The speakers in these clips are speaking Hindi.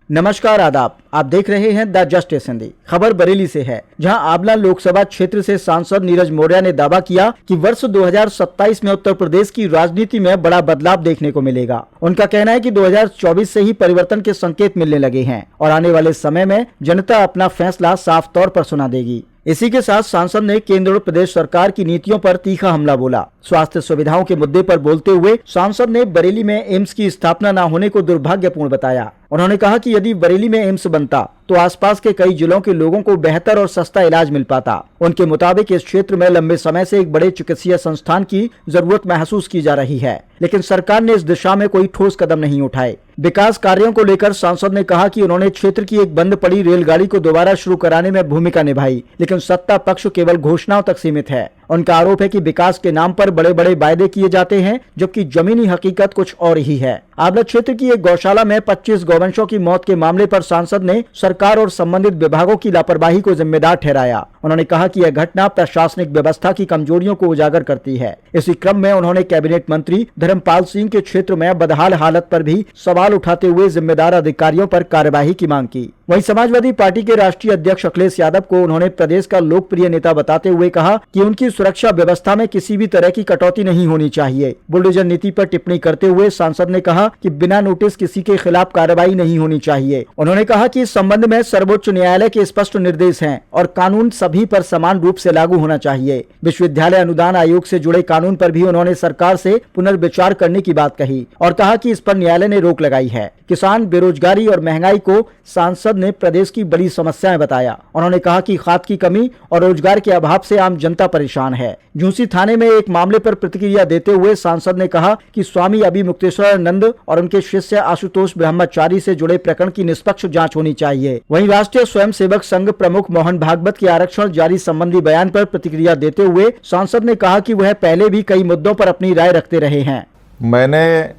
नमस्कार, आदाब। आप देख रहे हैं द जस्ट असेंबली। खबर बरेली से है, जहां आंवला लोकसभा क्षेत्र से सांसद नीरज मौर्य ने दावा किया कि वर्ष 2027 में उत्तर प्रदेश की राजनीति में बड़ा बदलाव देखने को मिलेगा। उनका कहना है कि 2024 से ही परिवर्तन के संकेत मिलने लगे हैं और आने वाले समय में जनता अपना फैसला साफ तौर पर सुना देगी। इसी के साथ सांसद ने केंद्र और प्रदेश सरकार की नीतियों पर तीखा हमला बोला। स्वास्थ्य सुविधाओं के मुद्दे पर बोलते हुए सांसद ने बरेली में एम्स की स्थापना न होने को दुर्भाग्यपूर्ण बताया। उन्होंने कहा कि यदि बरेली में एम्स बनता तो आसपास के कई जिलों के लोगों को बेहतर और सस्ता इलाज मिल पाता। उनके मुताबिक इस क्षेत्र में लंबे समय से एक बड़े चिकित्सीय संस्थान की जरूरत महसूस की जा रही है, लेकिन सरकार ने इस दिशा में कोई ठोस कदम नहीं उठाए। विकास कार्यों को लेकर सांसद ने कहा कि उन्होंने क्षेत्र की एक बंद पड़ी रेलगाड़ी को दोबारा शुरू कराने में भूमिका निभाई, लेकिन सत्ता पक्ष केवल घोषणाओं तक सीमित है। उनका आरोप है कि विकास के नाम पर बड़े बड़े वायदे किए जाते हैं, जबकि जमीनी हकीकत कुछ और ही है। आंवला क्षेत्र की एक गौशाला में 25 गौवंशों की मौत के मामले पर सांसद ने सरकार और संबंधित विभागों की लापरवाही को जिम्मेदार ठहराया। उन्होंने कहा कि यह घटना प्रशासनिक व्यवस्था की कमजोरियों को उजागर करती है। इसी क्रम में उन्होंने कैबिनेट मंत्री धर्मपाल सिंह के क्षेत्र में बदहाल हालत पर भी सवाल उठाते हुए जिम्मेदार अधिकारियों पर कार्यवाही की मांग की। वहीं समाजवादी पार्टी के राष्ट्रीय अध्यक्ष अखिलेश यादव को उन्होंने प्रदेश का लोकप्रिय नेता बताते हुए कहा कि उनकी सुरक्षा व्यवस्था में किसी भी तरह की कटौती नहीं होनी चाहिए। बुलडोजर नीति पर टिप्पणी करते हुए सांसद ने कहा कि बिना नोटिस किसी के खिलाफ कार्रवाई नहीं होनी चाहिए। उन्होंने कहा कि इस संबंध में सर्वोच्च न्यायालय के स्पष्ट निर्देश हैं और कानून सभी पर समान रूप से लागू होना चाहिए। विश्वविद्यालय अनुदान आयोग से जुड़े कानून पर भी उन्होंने सरकार से पुनर्विचार करने की बात कही और कहा कि इस पर न्यायालय ने रोक लगाई है। किसान, बेरोजगारी और महंगाई को सांसद ने प्रदेश की बड़ी समस्याएं बताया। उन्होंने कहा कि खाद की कमी और रोजगार के अभाव से आम जनता परेशान है। झूसी थाने में एक मामले पर प्रतिक्रिया देते हुए सांसद ने कहा कि स्वामी अभिमुक्तेश्वरानंद और उनके शिष्य आशुतोष ब्रह्मचारी से जुड़े प्रकरण की निष्पक्ष जांच होनी चाहिए। वहीं राष्ट्रीय स्वयंसेवक संघ प्रमुख मोहन भागवत के आरक्षण जारी संबंधी बयान पर प्रतिक्रिया देते हुए सांसद ने कहा कि वह पहले भी कई मुद्दों पर अपनी राय रखते रहे हैं। मैंने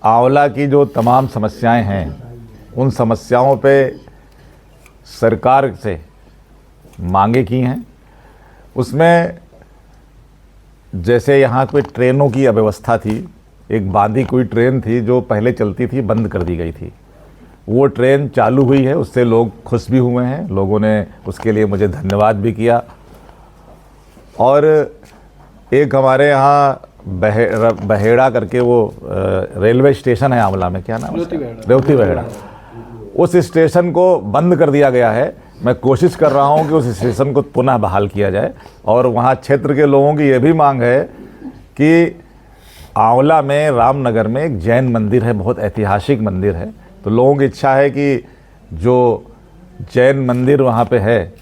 आंवला की जो तमाम समस्याएं हैं, उन समस्याओं पे सरकार से मांगे की हैं। उसमें जैसे यहाँ पे ट्रेनों की अव्यवस्था थी, एक बांधी कोई ट्रेन थी जो पहले चलती थी, बंद कर दी गई थी। वो ट्रेन चालू हुई है, उससे लोग खुश भी हुए हैं, लोगों ने उसके लिए मुझे धन्यवाद भी किया। और एक हमारे यहाँ बहेड़ा करके वो रेलवे स्टेशन है आंवला में, क्या नाम है? रेवती बहेड़ा। उस स्टेशन को बंद कर दिया गया है। मैं कोशिश कर रहा हूं कि उस स्टेशन को पुनः बहाल किया जाए। और वहां क्षेत्र के लोगों की ये भी मांग है कि आंवला में रामनगर में एक जैन मंदिर है, बहुत ऐतिहासिक मंदिर है। तो लोगों की इच्छा है कि जो जैन मंदिर वहां पे है,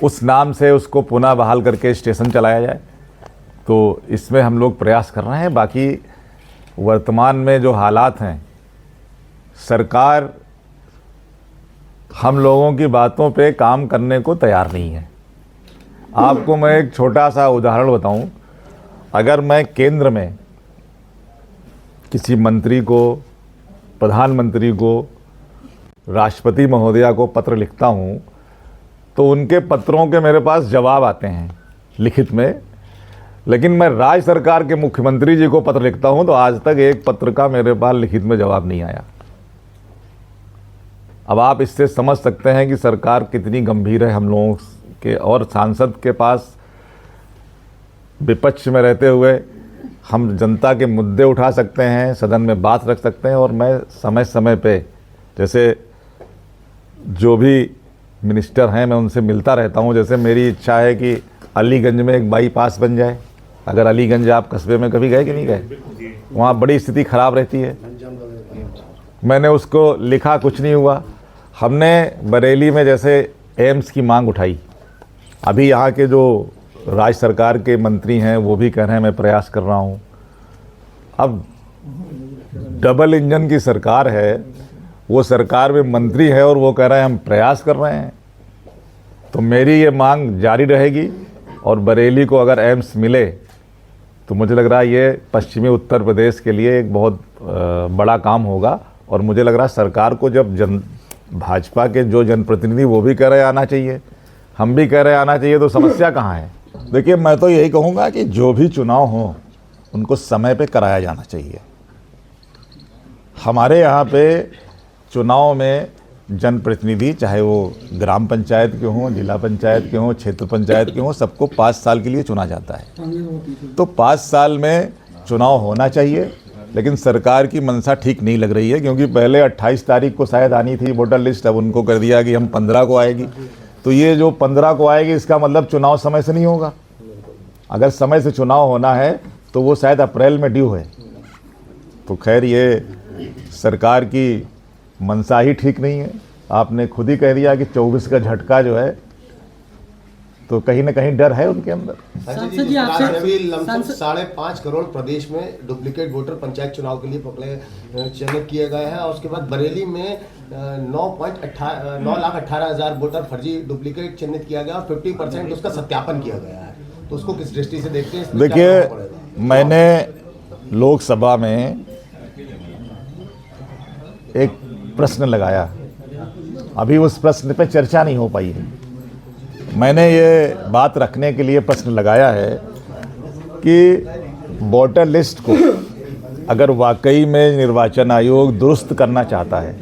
उस नाम से उसको पुनः बहाल करके स्टेशन चलाया जाए। तो इसमें हम लोग प्रयास कर रहे हैं। बाकी वर्तमान में जो हालात हैं, सरकार हम लोगों की बातों पे काम करने को तैयार नहीं है। आपको मैं एक छोटा सा उदाहरण बताऊं। अगर मैं केंद्र में किसी मंत्री को, प्रधानमंत्री को, राष्ट्रपति महोदया को पत्र लिखता हूं, तो उनके पत्रों के मेरे पास जवाब आते हैं लिखित में। लेकिन मैं राज्य सरकार के मुख्यमंत्री जी को पत्र लिखता हूं तो आज तक एक पत्र का मेरे पास लिखित में जवाब नहीं आया। अब आप इससे समझ सकते हैं कि सरकार कितनी गंभीर है हम लोगों के। और सांसद के पास विपक्ष में रहते हुए हम जनता के मुद्दे उठा सकते हैं, सदन में बात रख सकते हैं। और मैं समय समय पे, जैसे जो भी मिनिस्टर हैं, मैं उनसे मिलता रहता हूं। जैसे मेरी इच्छा है कि अलीगंज में एक बाईपास बन जाए। अगर अलीगंज आप कस्बे में कभी गए कि नहीं गए? वहाँ बड़ी स्थिति खराब रहती है। मैंने उसको लिखा, कुछ नहीं हुआ। हमने बरेली में जैसे एम्स की मांग उठाई। अभी यहाँ के जो राज्य सरकार के मंत्री हैं वो भी कह रहे हैं मैं प्रयास कर रहा हूँ। अब डबल इंजन की सरकार है, वो सरकार में मंत्री है और वो कह रहे हैं हम प्रयास कर रहे हैं। तो मेरी ये मांग जारी रहेगी। और बरेली को अगर एम्स मिले तो मुझे लग रहा है ये पश्चिमी उत्तर प्रदेश के लिए एक बहुत बड़ा काम होगा। और मुझे लग रहा है सरकार को जब भाजपा के जो जनप्रतिनिधि वो भी कह रहे आना चाहिए, हम भी कह रहे आना चाहिए, तो समस्या कहाँ है? देखिए, मैं तो यही कहूँगा कि जो भी चुनाव हो उनको समय पे कराया जाना चाहिए। हमारे यहाँ पे चुनाव में जनप्रतिनिधि, चाहे वो ग्राम पंचायत के हों, जिला पंचायत के हों, क्षेत्र पंचायत के हों, सबको 5 साल के लिए चुना जाता है। तो 5 साल में चुनाव होना चाहिए, लेकिन सरकार की मंशा ठीक नहीं लग रही है, क्योंकि पहले 28 तारीख को शायद आनी थी वोटर लिस्ट, अब उनको कर दिया कि हम 15 को आएगी। तो ये जो 15 को आएगी, इसका मतलब चुनाव समय से नहीं होगा। अगर समय से चुनाव होना है तो वो शायद अप्रैल में ड्यू है। तो खैर, ये सरकार की मंशा ही ठीक नहीं है। आपने खुद ही कह दिया कि 24 का झटका जो है, तो कहीं ना कहीं डर है उनके अंदर। संसद जी अभी लमसम 5.5 करोड़ प्रदेश में डुप्लीकेट वोटर पंचायत चुनाव के लिए पकड़े चिन्हित किए गए हैं, और उसके बाद बरेली में 9,18,000 वोटर फर्जी डुप्लीकेट चिन्हित किया गया और 50% उसका सत्यापन किया गया है। तो उसको किस दृष्टि से देखते हैं? देखिए, मैंने लोकसभा में एक प्रश्न लगाया, अभी उस प्रश्न पे चर्चा नहीं हो पाई है। मैंने ये बात रखने के लिए प्रश्न लगाया है कि वोटर लिस्ट को अगर वाकई में निर्वाचन आयोग दुरुस्त करना चाहता है,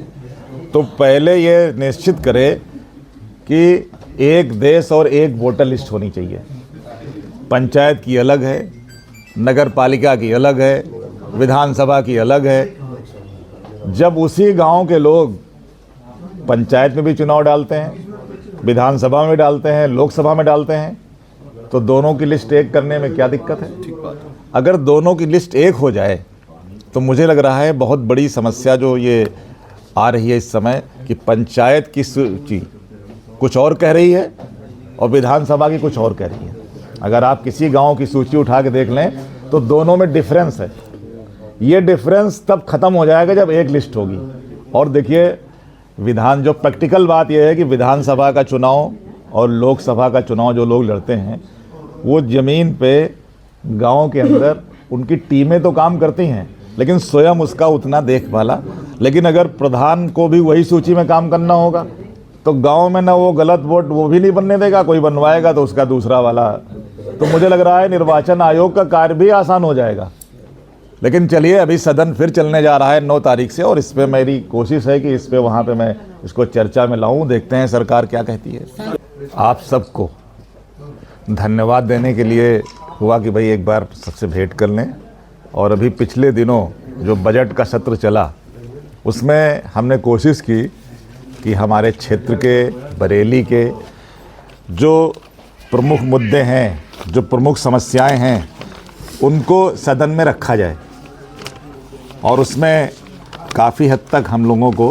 तो पहले ये निश्चित करे कि एक देश और एक वोटर लिस्ट होनी चाहिए। पंचायत की अलग है, नगर पालिका की अलग है, विधानसभा की अलग है। जब उसी गांव के लोग पंचायत में भी चुनाव डालते हैं, विधानसभा में डालते हैं, लोकसभा में डालते हैं, तो दोनों की लिस्ट एक करने में क्या दिक्कत है? अगर दोनों की लिस्ट एक हो जाए तो मुझे लग रहा है बहुत बड़ी समस्या जो ये आ रही है इस समय, कि पंचायत की सूची कुछ और कह रही है और विधानसभा की कुछ और कह रही है। अगर आप किसी गांव की सूची उठा के देख लें तो दोनों में डिफरेंस है। ये डिफरेंस तब खत्म हो जाएगा जब एक लिस्ट होगी। और देखिए, जो प्रैक्टिकल बात यह है कि विधानसभा का चुनाव और लोकसभा का चुनाव जो लोग लड़ते हैं, वो ज़मीन पे गांव के अंदर उनकी टीमें तो काम करती हैं, लेकिन स्वयं उसका उतना देखभाला। लेकिन अगर प्रधान को भी वही सूची में काम करना होगा तो गांव में ना वो गलत वोट वो भी नहीं बनने देगा, कोई बनवाएगा तो उसका दूसरा वाला। तो मुझे लग रहा है निर्वाचन आयोग का कार्य भी आसान हो जाएगा। लेकिन चलिए, अभी सदन फिर चलने जा रहा है 9 तारीख से, और इस पे मेरी कोशिश है कि इस पे वहाँ पे मैं इसको चर्चा में लाऊं। देखते हैं सरकार क्या कहती है। आप सबको धन्यवाद देने के लिए हुआ कि भाई एक बार सबसे भेंट कर लें। और अभी पिछले दिनों जो बजट का सत्र चला, उसमें हमने कोशिश की कि हमारे क्षेत्र के, बरेली के जो प्रमुख मुद्दे हैं, जो प्रमुख समस्याएं हैं, उनको सदन में रखा जाए। और उसमें काफ़ी हद तक हम लोगों को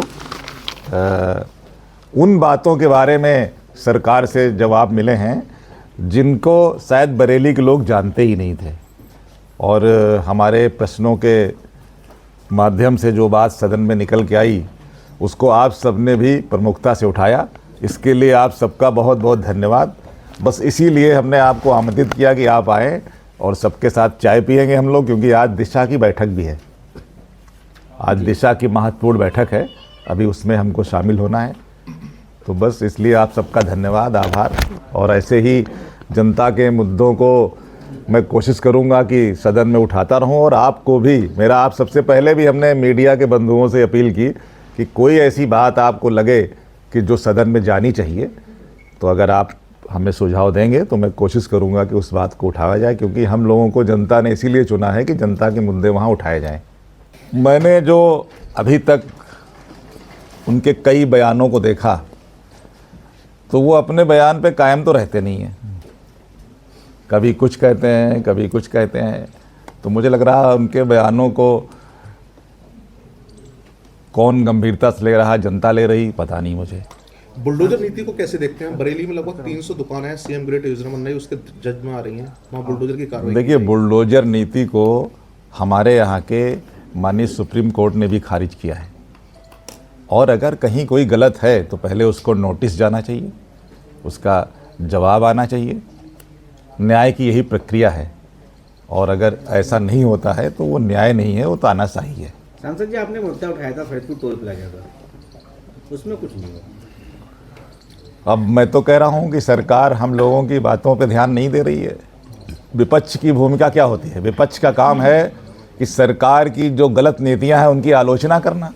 उन बातों के बारे में सरकार से जवाब मिले हैं जिनको शायद बरेली के लोग जानते ही नहीं थे। और हमारे प्रश्नों के माध्यम से जो बात सदन में निकल के आई, उसको आप सबने भी प्रमुखता से उठाया। इसके लिए आप सबका बहुत बहुत धन्यवाद। बस इसीलिए हमने आपको आमंत्रित किया कि आप आएँ और सबके साथ चाय पिएंगे हम लोग, क्योंकि आज दिशा की बैठक भी है। आज दिशा की महत्वपूर्ण बैठक है, अभी उसमें हमको शामिल होना है। तो बस इसलिए आप सबका धन्यवाद, आभार। और ऐसे ही जनता के मुद्दों को मैं कोशिश करूंगा कि सदन में उठाता रहूं। और आपको भी मेरा, आप सबसे पहले भी हमने मीडिया के बंधुओं से अपील की कि कोई ऐसी बात आपको लगे कि जो सदन में जानी चाहिए, तो अगर आप हमें सुझाव देंगे तो मैं कोशिश करूंगा कि उस बात को उठाया जाए, क्योंकि हम लोगों को जनता ने इसीलिए चुना है कि जनता के मुद्दे वहाँ उठाए जाएं। मैंने जो अभी तक उनके कई बयानों को देखा, तो वो अपने बयान पे कायम तो रहते नहीं हैं। कभी कुछ कहते हैं, कभी कुछ कहते हैं। तो मुझे लग रहा है उनके बयानों को कौन गंभीरता से ले रहा, जनता ले रही, पता नहीं मुझे। बुलडोजर नीति को कैसे देखते हैं? बरेली में लगभग 300 दुकानें हैं, सीएम ग्रेड योजना बन रही, उसके जज में आ रही हैं, वहाँ बुलडोजर की कार्रवाई। देखिए, बुलडोजर नीति को हमारे यहाँ के माननीय सुप्रीम कोर्ट ने भी खारिज किया है। और अगर कहीं कोई गलत है तो पहले उसको नोटिस जाना चाहिए, उसका जवाब आना चाहिए। न्याय की यही प्रक्रिया है, और अगर ऐसा नहीं होता है तो वो न्याय नहीं है, वो तानाशाही है। सांसद जी, आपने मुद्दा उठाया था फैजपुर टोल प्लाजा का, उसमें कुछ नहीं हुआ। अब मैं तो कह रहा हूँ कि सरकार हम लोगों की बातों पे ध्यान नहीं दे रही है। विपक्ष की भूमिका क्या होती है? विपक्ष का काम है कि सरकार की जो गलत नीतियाँ हैं उनकी आलोचना करना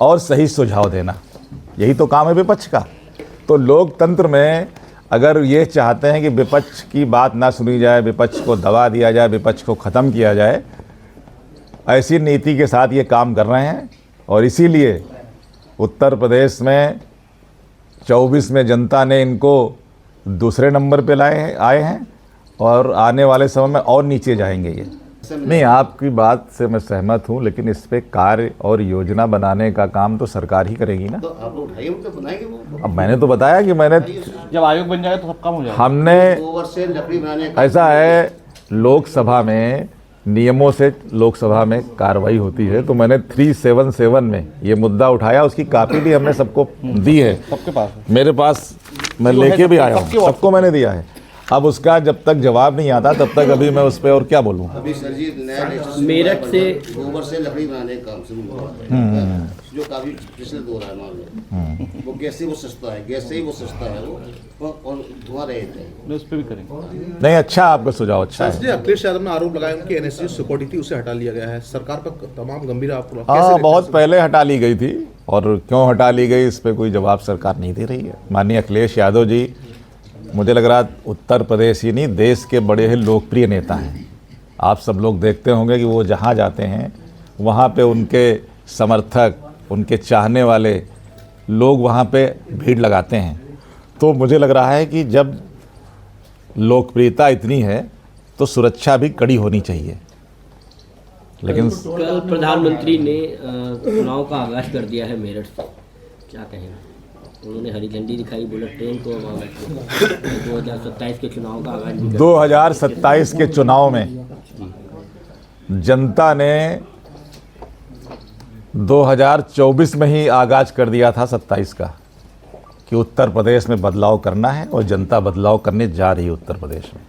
और सही सुझाव देना। यही तो काम है विपक्ष का। तो लोकतंत्र में अगर ये चाहते हैं कि विपक्ष की बात ना सुनी जाए, विपक्ष को दबा दिया जाए, विपक्ष को ख़त्म किया जाए, ऐसी नीति के साथ ये काम कर रहे हैं। और इसीलिए उत्तर प्रदेश में 24 में जनता ने इनको दूसरे नंबर पे आए हैं और आने वाले समय में और नीचे जाएंगे ये। नहीं, आपकी बात से मैं सहमत हूँ, लेकिन इस पे कार्य और योजना बनाने का काम तो सरकार ही करेगी ना। तो आप लोग उठाइए, उनको बनाएंगे वो। अब मैंने तो बताया कि मैंने जब आयोग बन जाएगा तो सब काम हो जाएगा। हमने 2 वर्ष से लकड़ी बनाने का ऐसा है, लोकसभा में नियमों से लोकसभा में कार्रवाई होती है, तो मैंने 377 में ये मुद्दा उठाया, उसकी कापी भी हमने सबको दी है, सबके पास है। मेरे पास, मैं जो है लेके भी आया हूँ, सबके सबको मैंने दिया है। अब उसका जब तक जवाब नहीं आता तब तक अभी मैं उस पर और क्या बोलूँ। अभी सर जी नया मेरठ से गोबर से लकड़ी बनाने का काम शुरू हुआ है, जो काफी प्रचलित हो रहा है मामले। वो गैस से वो सस्ता है, गैस से ही वो सस्ता है वो, और धुआं रहित है। उस पर भी करेंगे। नहीं, अच्छा, आपका सुझाव अच्छा है। जी, अखिलेश यादव ने आरोप लगाया उनकी एनएसजी सिक्योरिटी थी, उसे हटा लिया गया है। सरकार पर तमाम गंभीर आरोप। हाँ, बहुत पहले हटा ली गई थी, और क्यों हटा ली गई इस पर कोई जवाब सरकार नहीं दे रही है। माननीय अखिलेश यादव जी, मुझे लग रहा उत्तर प्रदेश ही नहीं, देश के बड़े ही लोकप्रिय नेता हैं। आप सब लोग देखते होंगे कि वो जहाँ जाते हैं वहाँ पे उनके समर्थक, उनके चाहने वाले लोग वहाँ पे भीड़ लगाते हैं। तो मुझे लग रहा है कि जब लोकप्रियता इतनी है तो सुरक्षा भी कड़ी होनी चाहिए। लेकिन कल प्रधानमंत्री ने चुनाव का आगाज कर दिया है मेरठ से, क्या कहेंगे? उन्होंने हरी झंडी दिखाई बुलेट ट्रेन को, 2027 के चुनाव का आगाज भी कर 2027 के चुनाव में जनता ने 2024 में ही आगाज कर दिया था 27 का, कि उत्तर प्रदेश में बदलाव करना है, और जनता बदलाव करने जा रही है उत्तर प्रदेश में।